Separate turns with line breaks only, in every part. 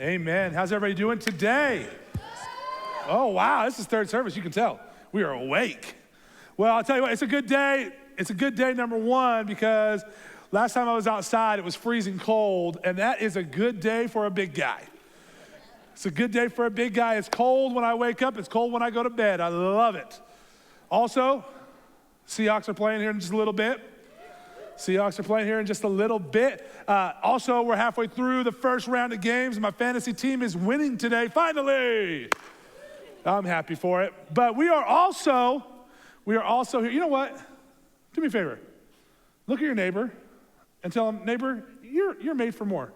Amen. How's everybody doing today? Oh, wow, this is third service. You can tell. We are awake. Well, I'll tell you what, it's a good day. It's a good day, number one, because last time I was outside, it was freezing cold, and that is a good day for a big guy. It's a good day for a big guy. It's cold when I wake up. It's cold when I go to bed. I love it. Also, Seahawks are playing here in just a little bit. Seahawks are playing here in just a little bit. Also, we're halfway through the first round of games. My fantasy team is winning today, finally. I'm happy for it. But we are also here. You know what? Do me a favor. Look at your neighbor and tell him, neighbor, you're made for more.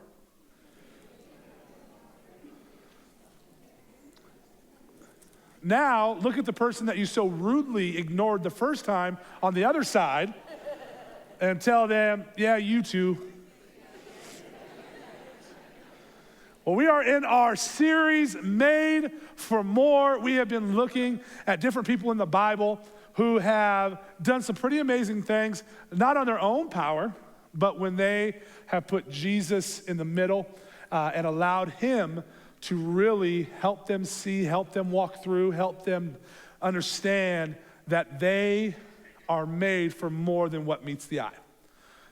Now, look at the person that you so rudely ignored the first time on the other side and tell them, yeah, you too. Well, we are in our series, Made for More. We have been looking at different people in the Bible who have done some pretty amazing things, not on their own power, but when they have put Jesus in the middle and allowed him to really help them see, help them walk through, help them understand that they are made for more than what meets the eye,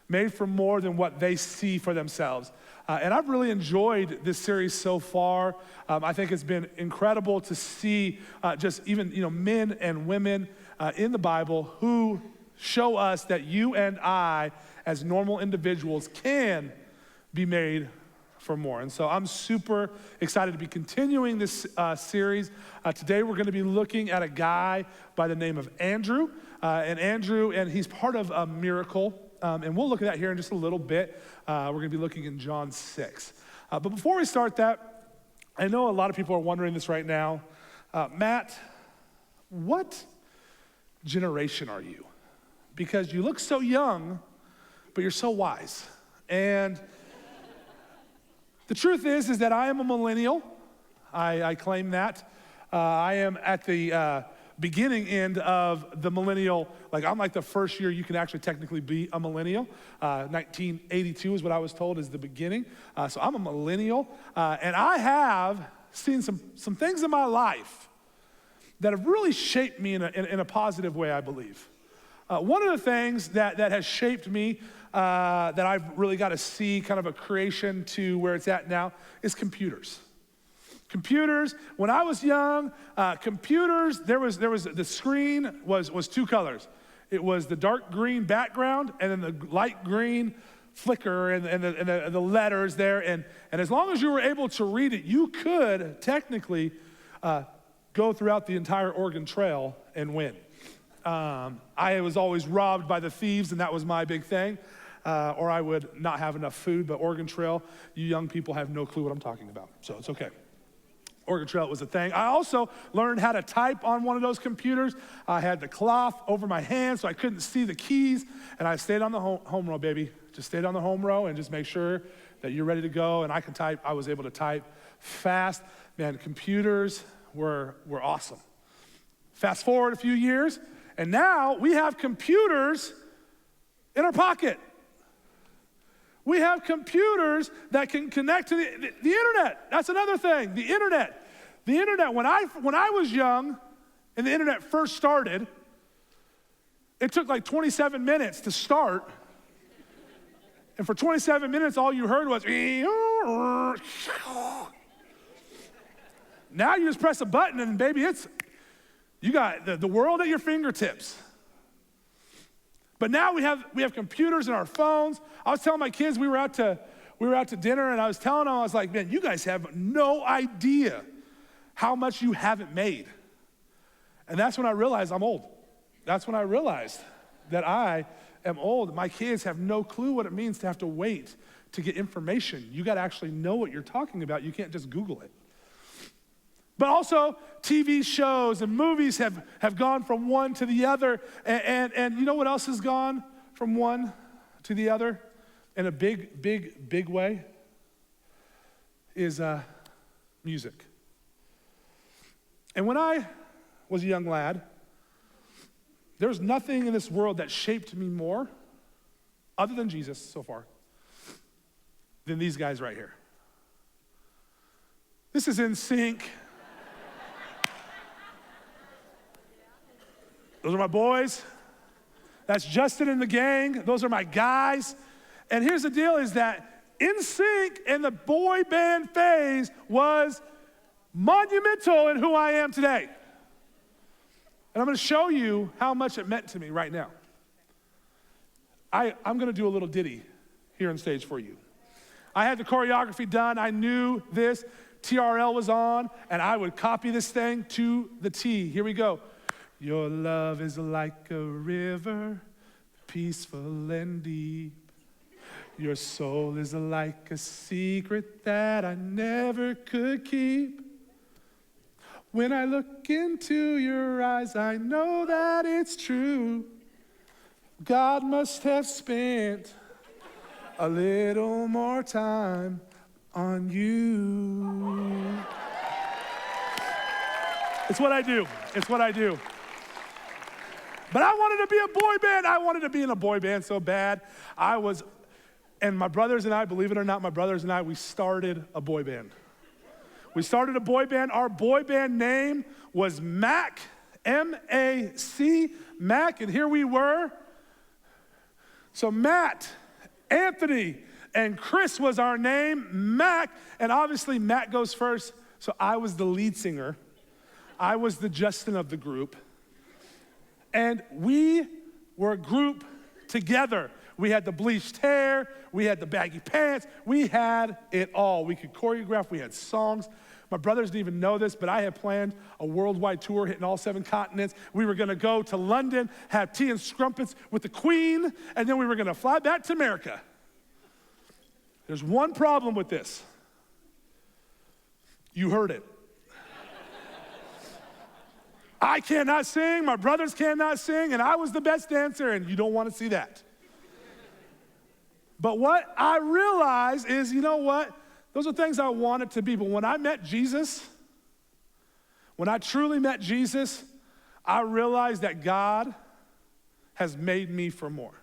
made for more than what they see for themselves. And I've really enjoyed this series so far. I think it's been incredible to see just even men and women in the Bible who show us that you and I, as normal individuals, can be made for more. And so I'm super excited to be continuing this series. Today we're going to be looking at a guy by the name of Andrew. And he's part of a miracle. And we'll look at that here in just a little bit. We're going to be looking in John 6. But before we start that, I know a lot of people are wondering this right now. Matt, what generation are you? Because you look so young, but you're so wise. And the truth is that I am a millennial. I claim that. I am at the beginning end of the millennial, I'm like the first year you can actually technically be a millennial. 1982 is what I was told is the beginning. So I'm a millennial. And I have seen some things in my life that have really shaped me in a positive way, I believe. One of the things that has shaped me that I've really got to see kind of a creation to where it's at now is computers. Computers, when I was young, computers, there was the screen was two colors. It was the dark green background and then the light green flicker and the letters there. And as long as you were able to read it, you could technically go throughout the entire Oregon Trail and win. I was always robbed by the thieves, and that was my big thing. Or I would not have enough food, but Oregon Trail, you young people have no clue what I'm talking about, so it's okay. Oregon Trail was a thing. I also learned how to type on one of those computers. I had the cloth over my hand so I couldn't see the keys, and I stayed on the home row, baby. Just stayed on the home row and just make sure that you're ready to go, and I can type. I was able to type fast. Man, computers were awesome. Fast forward a few years, and now we have computers in our pocket. We have computers that can connect to the internet. That's another thing, the internet. The internet, when I was young and the internet first started, it took like 27 minutes to start. And for 27 minutes, all you heard was, now you just press a button and baby, you got the world at your fingertips. But now we have computers in our phones. I was telling my kids we were out to dinner, and I was telling them, I was like, man, you guys have no idea how much you haven't made. And that's when I realized I'm old. That's when I realized that I am old. My kids have no clue what it means to have to wait to get information. You got to actually know what you're talking about. You can't just Google it. But also, TV shows and movies have gone from one to the other. And you know what else has gone from one to the other in a big way? Is music. And when I was a young lad, there was nothing in this world that shaped me more, other than Jesus so far, than these guys right here. This is NSYNC. Those are my boys. That's Justin and the gang. Those are my guys. And here's the deal is that NSYNC in the boy band phase was monumental in who I am today. And I'm gonna show you how much it meant to me right now. I'm gonna do a little ditty here on stage for you. I had the choreography done. I knew this. TRL was on, and I would copy this thing to the T. Here we go. Your love is like a river, peaceful and deep. Your soul is like a secret that I never could keep. When I look into your eyes, I know that it's true. God must have spent a little more time on you. It's what I do. It's what I do. But I wanted to be a boy band. I wanted to be in a boy band so bad. And my brothers and I, believe it or not, my brothers and I, we started a boy band. We started a boy band. Our boy band name was MAC, M-A-C, MAC, and here we were. So Matt, Anthony, and Chris was our name, Mac, and obviously Matt goes first, so I was the lead singer. I was the Justin of the group. And we were a group together. We had the bleached hair, we had the baggy pants, we had it all. We could choreograph, we had songs. My brothers didn't even know this, but I had planned a worldwide tour hitting all 7 continents. We were gonna go to London, have tea and scrumpets with the Queen, and then we were gonna fly back to America. There's one problem with this. You heard it. I cannot sing, my brothers cannot sing, and I was the best dancer, and you don't wanna see that. But what I realized is, you know what? Those are things I wanted to be. But when I met Jesus, when I truly met Jesus, I realized that God has made me for more.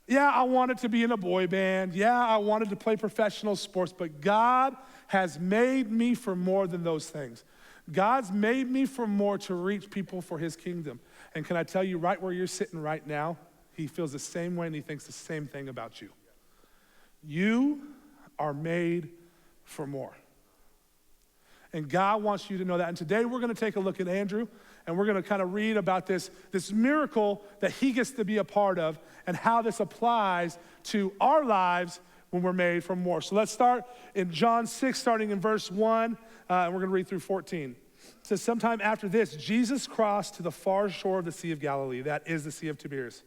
Yeah, I wanted to be in a boy band. Yeah, I wanted to play professional sports. But God has made me for more than those things. God's made me for more to reach people for his kingdom. And can I tell you, right where you're sitting right now, he feels the same way and he thinks the same thing about you. You are made for more. And God wants you to know that. And today we're going to take a look at Andrew, and we're going to kind of read about this miracle that he gets to be a part of and how this applies to our lives when we're made for more. So let's start in John 6, starting in verse 1, and we're going to read through 14. It says, sometime after this, Jesus crossed to the far shore of the Sea of Galilee, that is the Sea of Tiberias.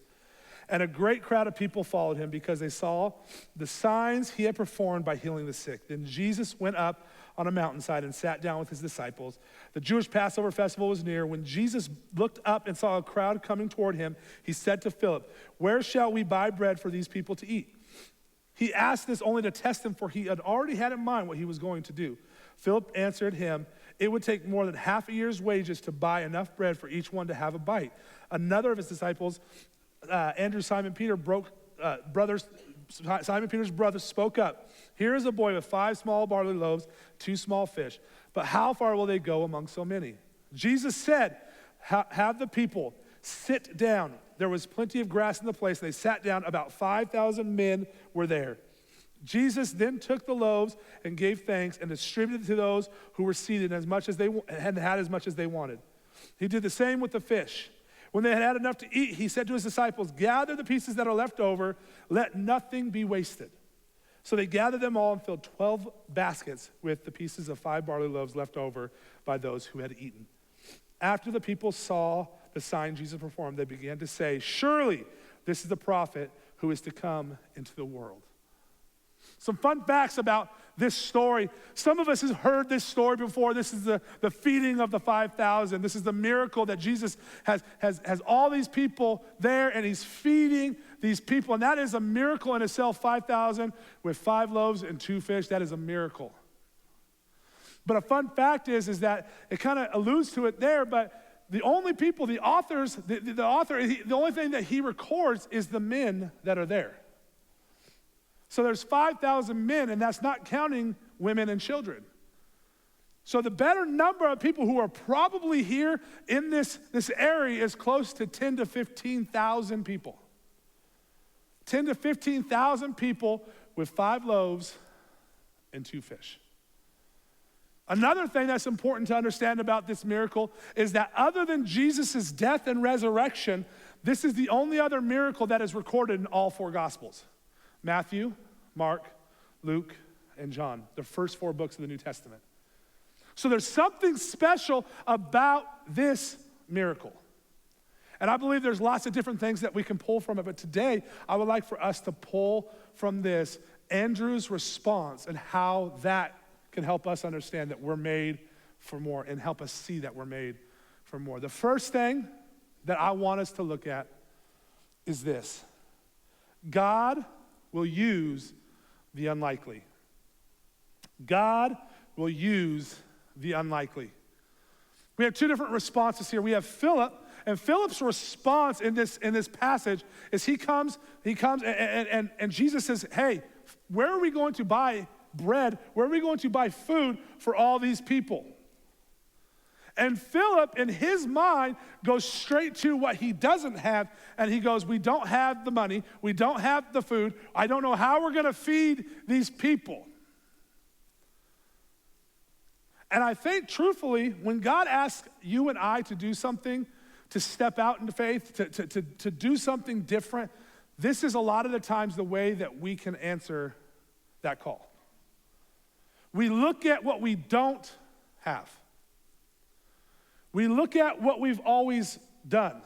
And a great crowd of people followed him because they saw the signs he had performed by healing the sick. Then Jesus went up on a mountainside and sat down with his disciples. The Jewish Passover festival was near. When Jesus looked up and saw a crowd coming toward him, he said to Philip, "Where shall we buy bread for these people to eat?" He asked this only to test him, for he had already had in mind what he was going to do. Philip answered him, "It would take more than half a year's wages to buy enough bread for each one to have a bite." Another of his disciples, Andrew, Simon Peter's brother, spoke up. "Here is a boy with 5 small barley loaves, 2 small fish. But how far will they go among so many?" Jesus said, "Have the people sit down." There was plenty of grass in the place, and they sat down. About 5,000 men were there. Jesus then took the loaves and gave thanks and distributed to those who were seated as much as they had as much as they wanted. He did the same with the fish. When they had had enough to eat, he said to his disciples, "Gather the pieces that are left over, let nothing be wasted." So they gathered them all and filled 12 baskets with the pieces of 5 barley loaves left over by those who had eaten. After the people saw the sign Jesus performed, they began to say, "Surely this is the prophet who is to come into the world." Some fun facts about this story. Some of us have heard this story before. This is the feeding of the 5,000. This is the miracle that Jesus has all these people there, and he's feeding these people. And that is a miracle in itself, 5,000 with 5 loaves and 2 fish. That is a miracle. But a fun fact is that it kind of alludes to it there, but the only people, the author, the only thing that he records is the men that are there. So there's 5,000 men, and that's not counting women, and children. So the better number of people who are probably here in this area is close to 10 to 15,000 people. 10 to 15,000 people with 5 loaves and 2 fish. Another thing that's important to understand about this miracle is that other than Jesus' death and resurrection, this is the only other miracle that is recorded in all 4 Gospels: Matthew, Mark, Luke, and John, the first 4 books of the New Testament. So there's something special about this miracle. And I believe there's lots of different things that we can pull from it, but today I would like for us to pull from this Andrew's response and how that can help us understand that we're made for more and help us see that we're made for more. The first thing that I want us to look at is this: God will use the unlikely. God will use the unlikely. We have 2 different responses here. We have Philip, and Philip's response in this passage is he comes and Jesus says, hey, where are we going to buy bread? Where are we going to buy food for all these people? And Philip, in his mind, goes straight to what he doesn't have, and he goes, we don't have the money, we don't have the food, I don't know how we're gonna feed these people. And I think, truthfully, when God asks you and I to do something, to step out into faith, to do something different, this is a lot of the times the way that we can answer that call. We look at what we don't have. We look at what we've always done.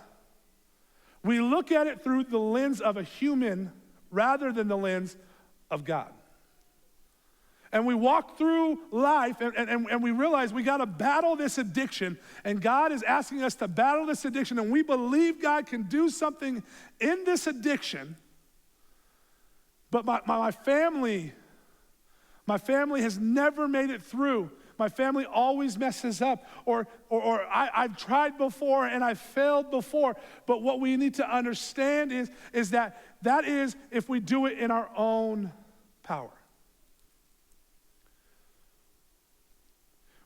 We look at it through the lens of a human rather than the lens of God. And we walk through life and we realize we got to battle this addiction, and God is asking us to battle this addiction, and we believe God can do something in this addiction, but my family has never made it through. My family always messes up, or I've tried before and I've failed before. But what we need to understand is that is if we do it in our own power.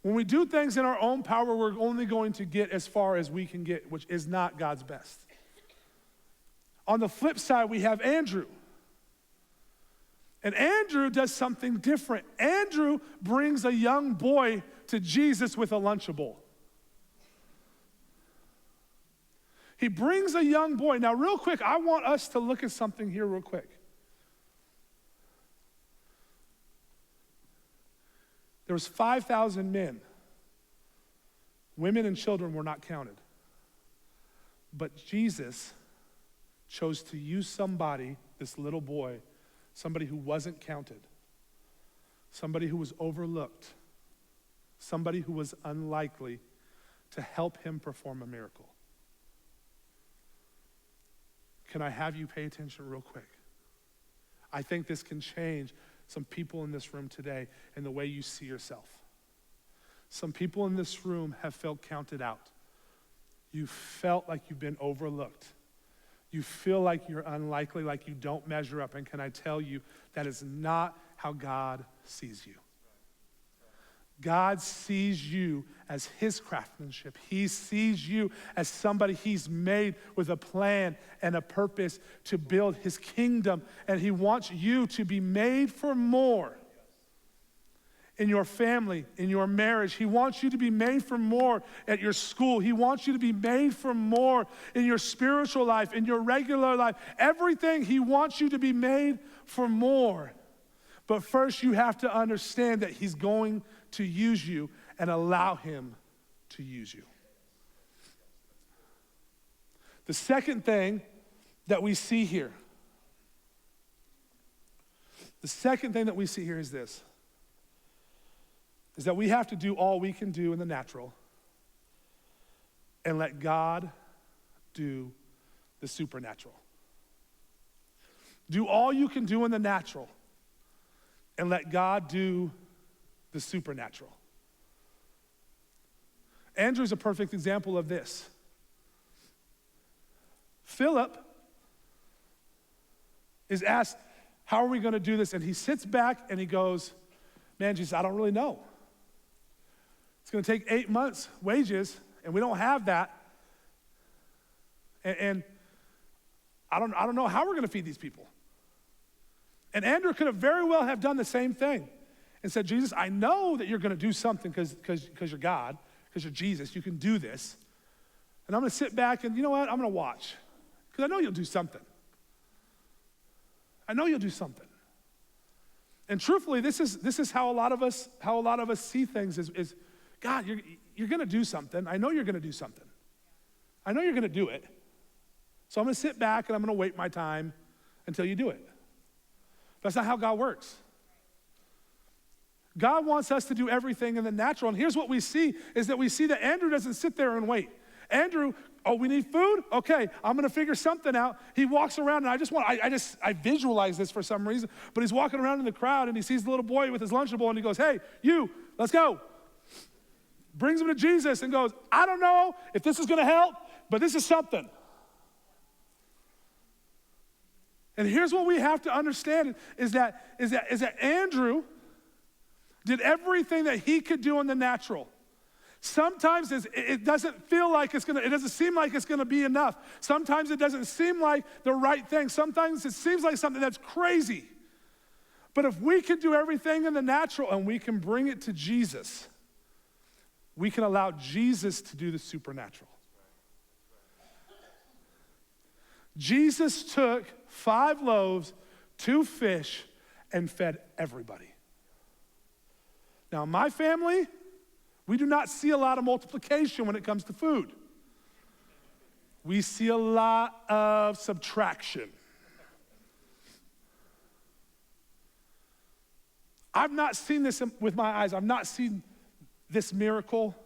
When we do things in our own power, we're only going to get as far as we can get, which is not God's best. On the flip side, we have Andrew. And Andrew does something different. Andrew brings a young boy to Jesus with a Lunchable. He brings a young boy. Now, real quick, I want us to look at something here real quick. There was 5,000 men. Women and children were not counted. But Jesus chose to use somebody, this little boy, somebody who wasn't counted, somebody who was overlooked, somebody who was unlikely, to help him perform a miracle. Can I have you pay attention real quick? I think this can change some people in this room today in the way you see yourself. Some people in this room have felt counted out. You felt like you've been overlooked. You feel like you're unlikely, like you don't measure up. And can I tell you, that is not how God sees you. God sees you as his craftsmanship. He sees you as somebody he's made with a plan and a purpose to build his kingdom. And he wants you to be made for more in your family, in your marriage. He wants you to be made for more at your school. He wants you to be made for more in your spiritual life, in your regular life. Everything, he wants you to be made for more. But first, you have to understand that he's going to use you and allow him to use you. The second thing that we see here, is this, is that we have to do all we can do in the natural and let God do the supernatural. Do all you can do in the natural and let God do the supernatural. Andrew's a perfect example of this. Philip is asked, how are we going to do this? And he sits back and he goes, Man, Jesus, I don't really know. It's going to take 8 months' wages, and we don't have that. And I don't know how we're going to feed these people. And Andrew could have very well have done the same thing and said, Jesus, I know that you're going to do something because you're God, because you're Jesus. You can do this. And I'm going to sit back and, you know what? I'm going to watch because I know you'll do something. I know you'll do something. And truthfully, this is how a lot of us see things is God, you're going to do something. I know you're going to do something. I know you're going to do it. So I'm going to sit back and I'm going to wait my time until you do it. That's not how God works. God wants us to do everything in the natural. And here's what we see, is that we see that Andrew doesn't sit there and wait. Andrew, we need food? Okay, I'm gonna figure something out. He walks around and I visualize this for some reason, but he's walking around in the crowd and he sees the little boy with his Lunchable and he goes, hey, you, let's go. Brings him to Jesus and goes, I don't know if this is gonna help, but this is something. And here's what we have to understand is that Andrew did everything that he could do in the natural. Sometimes it doesn't feel like it doesn't seem like it's gonna be enough. Sometimes it doesn't seem like the right thing. Sometimes it seems like something that's crazy. But if we can do everything in the natural and we can bring it to Jesus, we can allow Jesus to do the supernatural. Jesus took 5 loaves, 2 fish, and fed everybody. Now, in my family, we do not see a lot of multiplication when it comes to food. We see a lot of subtraction. I've not seen this with my eyes. I've not seen this miracle.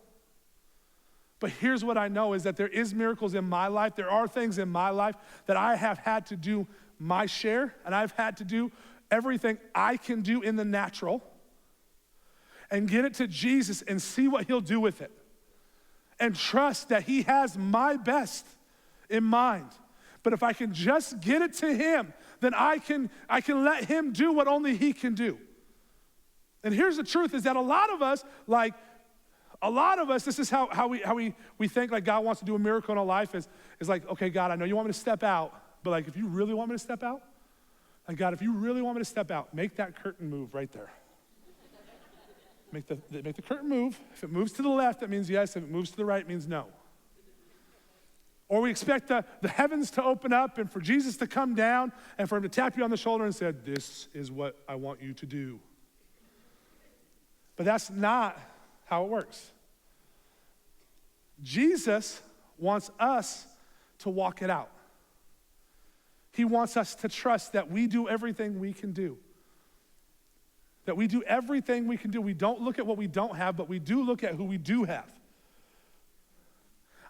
But here's what I know is that there is miracles in my life. There are things in my life that I have had to do my share, and I've had to do everything I can do in the natural and get it to Jesus and see what he'll do with it. And trust that he has my best in mind. But if I can just get it to him, then I can let him do what only he can do. And here's the truth is that a lot of us, this is how we think like God wants to do a miracle in our life is like, okay, God, I know you want me to step out, but like if you really want me to step out, like God, if you really want me to step out, make that curtain move right there. Make the curtain move. If it moves to the left, that means yes. If it moves to the right, it means no. Or we expect the heavens to open up and for Jesus to come down and for him to tap you on the shoulder and say, this is what I want you to do. But that's not how it works. Jesus wants us to walk it out. He wants us to trust that we do everything we can do. That we do everything we can do. We don't look at what we don't have, but we do look at who we do have.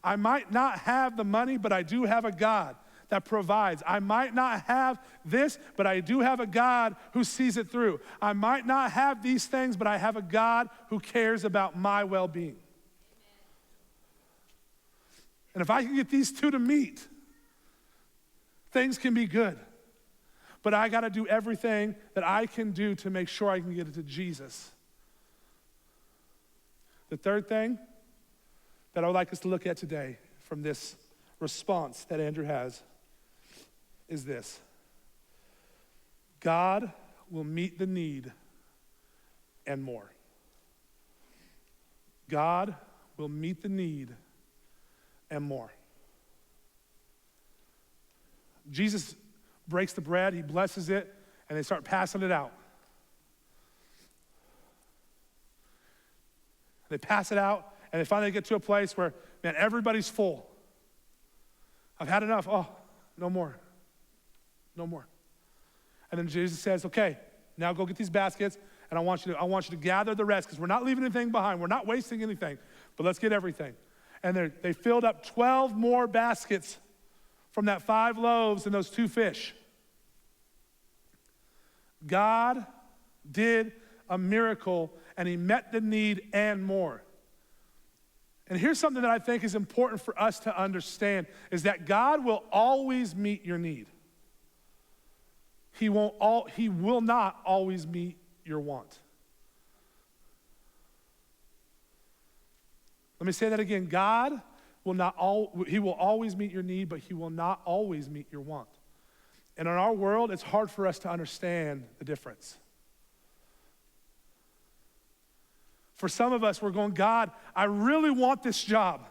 I might not have the money, but I do have a God that provides. I might not have this, but I do have a God who sees it through. I might not have these things, but I have a God who cares about my well-being. And if I can get these two to meet, things can be good. But I got to do everything that I can do to make sure I can get it to Jesus. The third thing that I would like us to look at today from this response that Andrew has is this. God will meet the need and more. God will meet the need and more. Jesus breaks the bread, he blesses it, and they start passing it out. They pass it out, and they finally get to a place where, man, everybody's full. I've had enough. Oh, no more. No more. And then Jesus says, okay, now go get these baskets, and I want you to gather the rest, because we're not leaving anything behind. We're not wasting anything, but let's get everything. And they filled up 12 more baskets from that 5 loaves and those 2 fish. God did a miracle, and he met the need and more. And here's something that I think is important for us to understand, is that God will always meet your need. He will not always meet your want. Let me say that again. God he will always meet your need, but he will not always meet your want. And in our world, it's hard for us to understand the difference. For some of us, we're going, God, I really want this job.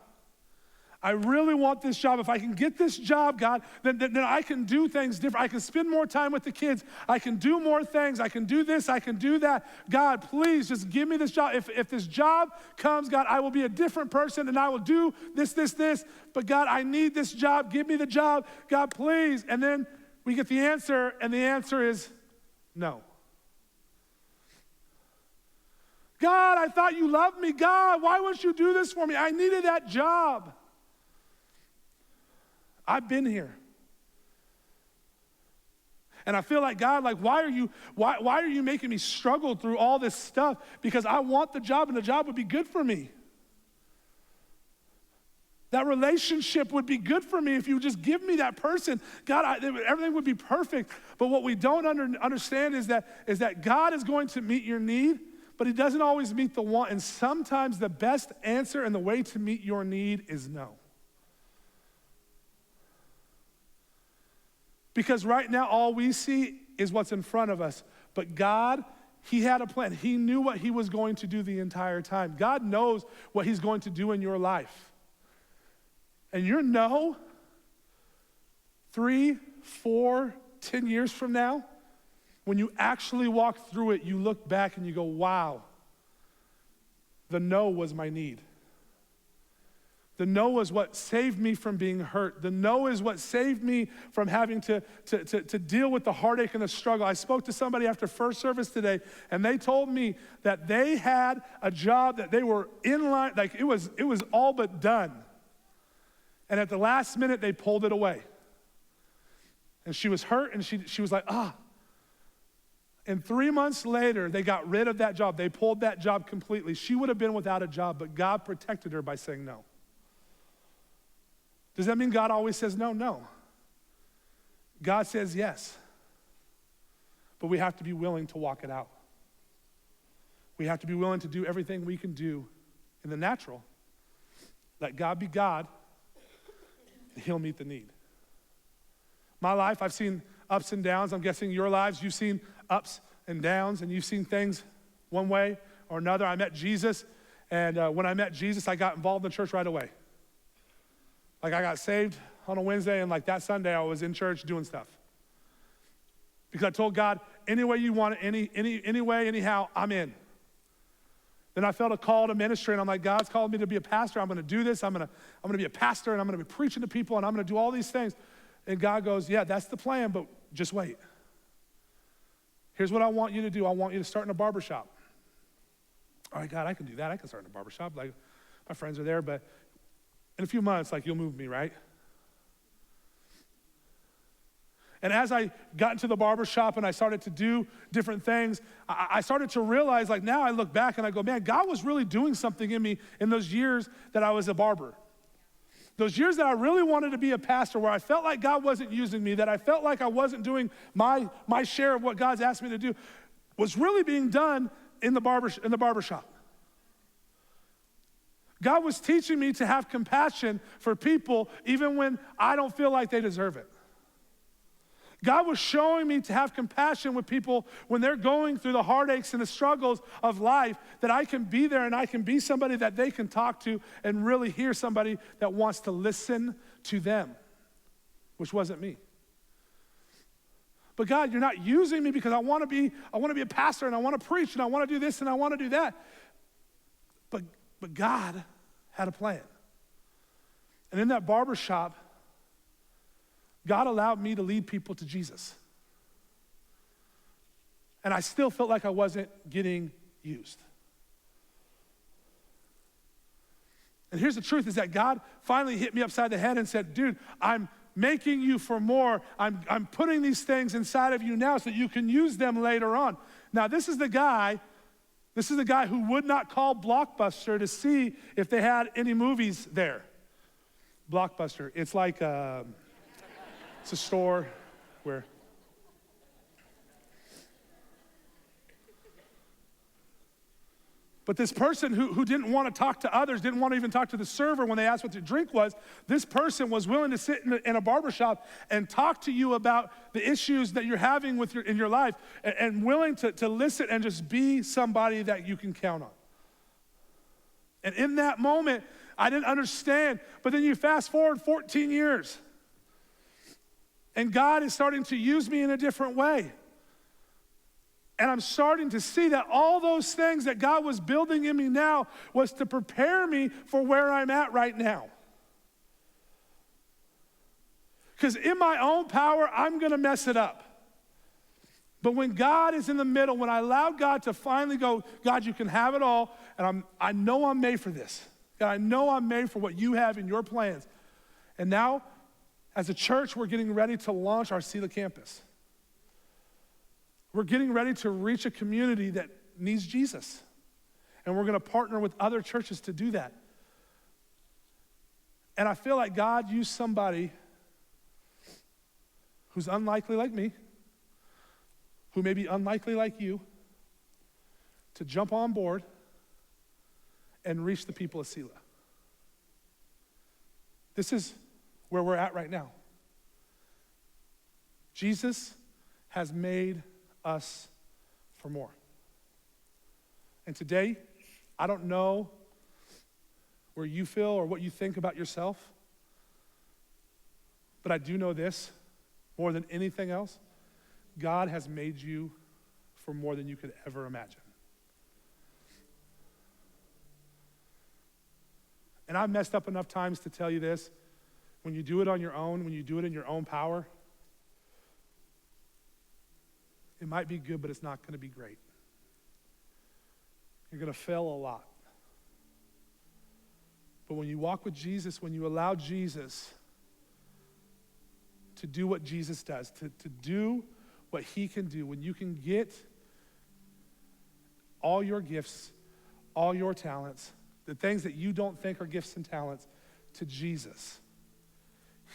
I really want this job. If I can get this job, God, then I can do things different. I can spend more time with the kids. I can do more things. I can do this. I can do that. God, please just give me this job. If this job comes, God, I will be a different person and I will do this. But God, I need this job. Give me the job. God, please. And then we get the answer, and the answer is no. God, I thought you loved me. God, why wouldn't you do this for me? I needed that job. I've been here. And I feel like, God, like, why are you making me struggle through all this stuff? Because I want the job, and the job would be good for me. That relationship would be good for me if you would just give me that person. God, everything would be perfect. But what we don't understand is that God is going to meet your need, but he doesn't always meet the want. And sometimes the best answer and the way to meet your need is no. Because right now, all we see is what's in front of us. But God, he had a plan. He knew what he was going to do the entire time. God knows what he's going to do in your life. And your no, 3, 4, 10 years from now, when you actually walk through it, you look back and you go, wow, the no was my need. The no is what saved me from being hurt. The no is what saved me from having to deal with the heartache and the struggle. I spoke to somebody after first service today, and they told me that they had a job that they were in line, like it was all but done. And at the last minute, they pulled it away. And she was hurt, and she was like, And 3 months later, they got rid of that job. They pulled that job completely. She would have been without a job, but God protected her by saying no. Does that mean God always says no? No. God says yes. But we have to be willing to walk it out. We have to be willing to do everything we can do in the natural. Let God be God, and he'll meet the need. My life, I've seen ups and downs. I'm guessing your lives, you've seen ups and downs, and you've seen things one way or another. I met Jesus, and when I met Jesus, I got involved in the church right away. Like, I got saved on a Wednesday, and like that Sunday, I was in church doing stuff. Because I told God, any way you want it, any way, anyhow, I'm in. Then I felt a call to ministry, and I'm like, God's called me to be a pastor. I'm going to do this. I'm going to be a pastor, and I'm going to be preaching to people, and I'm going to do all these things. And God goes, yeah, that's the plan, but just wait. Here's what I want you to do. I want you to start in a barbershop. All right, God, I can do that. I can start in a barbershop. Like, my friends are there, but in a few months, like, you'll move me, right? And as I got into the barbershop and I started to do different things, I started to realize, like, now I look back and I go, man, God was really doing something in me in those years that I was a barber. Those years that I really wanted to be a pastor, where I felt like God wasn't using me, that I felt like I wasn't doing my share of what God's asked me to do, was really being done in the barbershop. God was teaching me to have compassion for people even when I don't feel like they deserve it. God was showing me to have compassion with people when they're going through the heartaches and the struggles of life, that I can be there and I can be somebody that they can talk to and really hear somebody that wants to listen to them, which wasn't me. But God, you're not using me because I want to be a pastor, and I want to preach, and I want to do this and I want to do that. But God had a plan. And in that barbershop, God allowed me to lead people to Jesus. And I still felt like I wasn't getting used. And here's the truth, is that God finally hit me upside the head and said, dude, I'm making you for more. I'm putting these things inside of you now so that you can use them later on. Now, this is the guy who would not call Blockbuster to see if they had any movies there. Blockbuster, it's like it's a store where But this person who didn't want to talk to others, didn't want to even talk to the server when they asked what the drink was, this person was willing to sit in a barbershop and talk to you about the issues that you're having in your life, and willing to listen and just be somebody that you can count on. And in that moment, I didn't understand, but then you fast forward 14 years, and God is starting to use me in a different way. And I'm starting to see that all those things that God was building in me now was to prepare me for where I'm at right now. Because in my own power, I'm going to mess it up. But when God is in the middle, when I allow God to finally go, God, you can have it all, and I know I'm made for this. God, I know I'm made for what you have in your plans. And now, as a church, we're getting ready to launch our Sela campus. We're getting ready to reach a community that needs Jesus. And we're going to partner with other churches to do that. And I feel like God used somebody who's unlikely like me, who may be unlikely like you, to jump on board and reach the people of Sela. This is where we're at right now. Jesus has made us for more. And today, I don't know where you feel or what you think about yourself, but I do know this, more than anything else, God has made you for more than you could ever imagine. And I've messed up enough times to tell you this. When you do it on your own, when you do it in your own power, it might be good, but it's not going to be great. You're going to fail a lot. But when you walk with Jesus, when you allow Jesus to do what Jesus does, to do what he can do, when you can get all your gifts, all your talents, the things that you don't think are gifts and talents, to Jesus,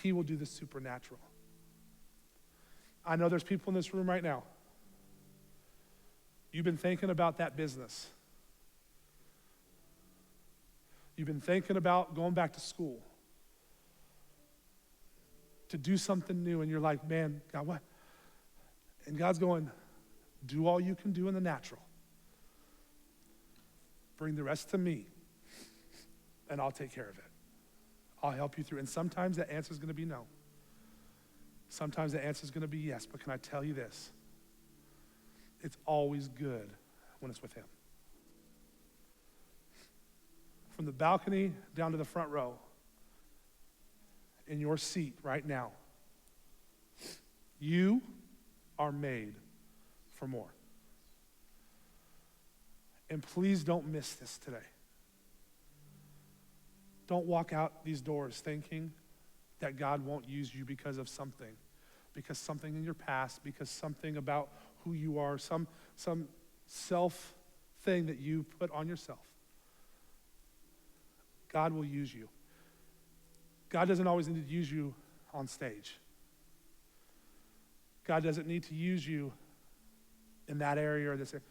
he will do the supernatural. I know there's people in this room right now. You've been thinking about that business. You've been thinking about going back to school to do something new, and you're like, man, God, what? And God's going, do all you can do in the natural. Bring the rest to me, and I'll take care of it. I'll help you through. And sometimes the answer is going to be no. Sometimes the answer is going to be yes, but can I tell you this? It's always good when it's with him. From the balcony down to the front row, in your seat right now, you are made for more. And please don't miss this today. Don't walk out these doors thinking that God won't use you because of something in your past, because something about who you are, some self thing that you put on yourself. God will use you. God doesn't always need to use you on stage. God doesn't need to use you in that area or this area.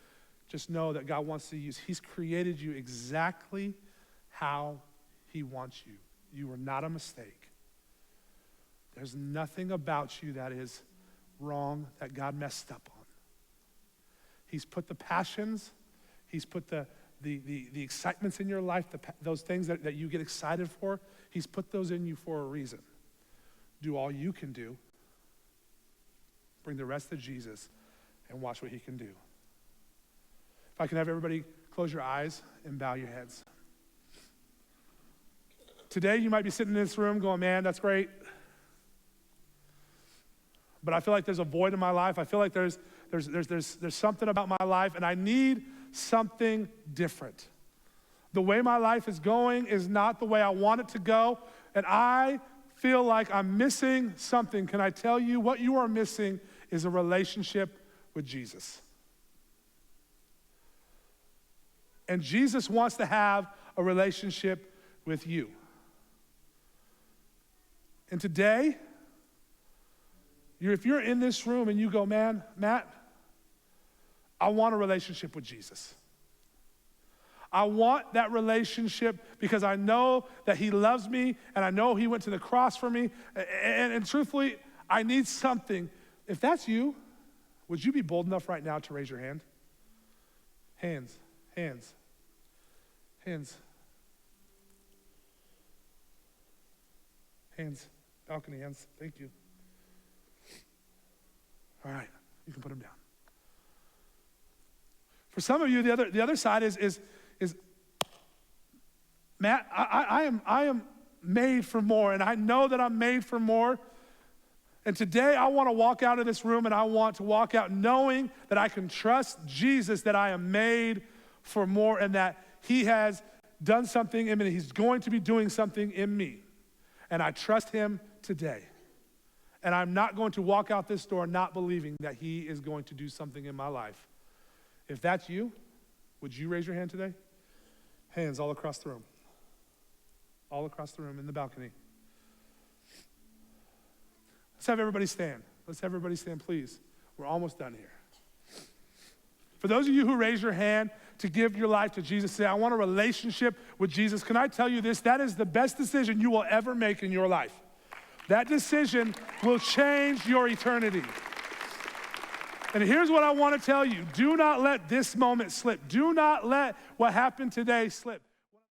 Just know that God wants to use. He's created you exactly how he wants you. You are not a mistake. There's nothing about you that is wrong, that God messed up on. He's put the passions, he's put the excitements in your life, those things that you get excited for, he's put those in you for a reason. Do all you can do. Bring the rest to Jesus and watch what he can do. If I can have everybody close your eyes and bow your heads. Today you might be sitting in this room going, man, that's great. But I feel like there's a void in my life. I feel like there's something about my life, and I need something different. The way my life is going is not the way I want it to go, and I feel like I'm missing something. Can I tell you what you are missing is a relationship with Jesus. And Jesus wants to have a relationship with you. And today, if you're in this room and you go, man, Matt, I want a relationship with Jesus. I want that relationship because I know that he loves me and I know he went to the cross for me. And truthfully, I need something. If that's you, would you be bold enough right now to raise your hand? Hands, hands, hands. Hands, balcony hands, thank you. All right, you can put them down. For some of you, the other side is Matt, I am made for more, and I know that I'm made for more. And today I want to walk out of this room, and I want to walk out knowing that I can trust Jesus, that I am made for more, and that he has done something in me, he's going to be doing something in me. And I trust him today. And I'm not going to walk out this door not believing that he is going to do something in my life. If that's you, would you raise your hand today? Hands all across the room. All across the room in the balcony. Let's have everybody stand. Let's have everybody stand, please. We're almost done here. For those of you who raise your hand to give your life to Jesus, say, I want a relationship with Jesus. Can I tell you this? That is the best decision you will ever make in your life. That decision will change your eternity. And here's what I want to tell you. Do not let this moment slip. Do not let what happened today slip.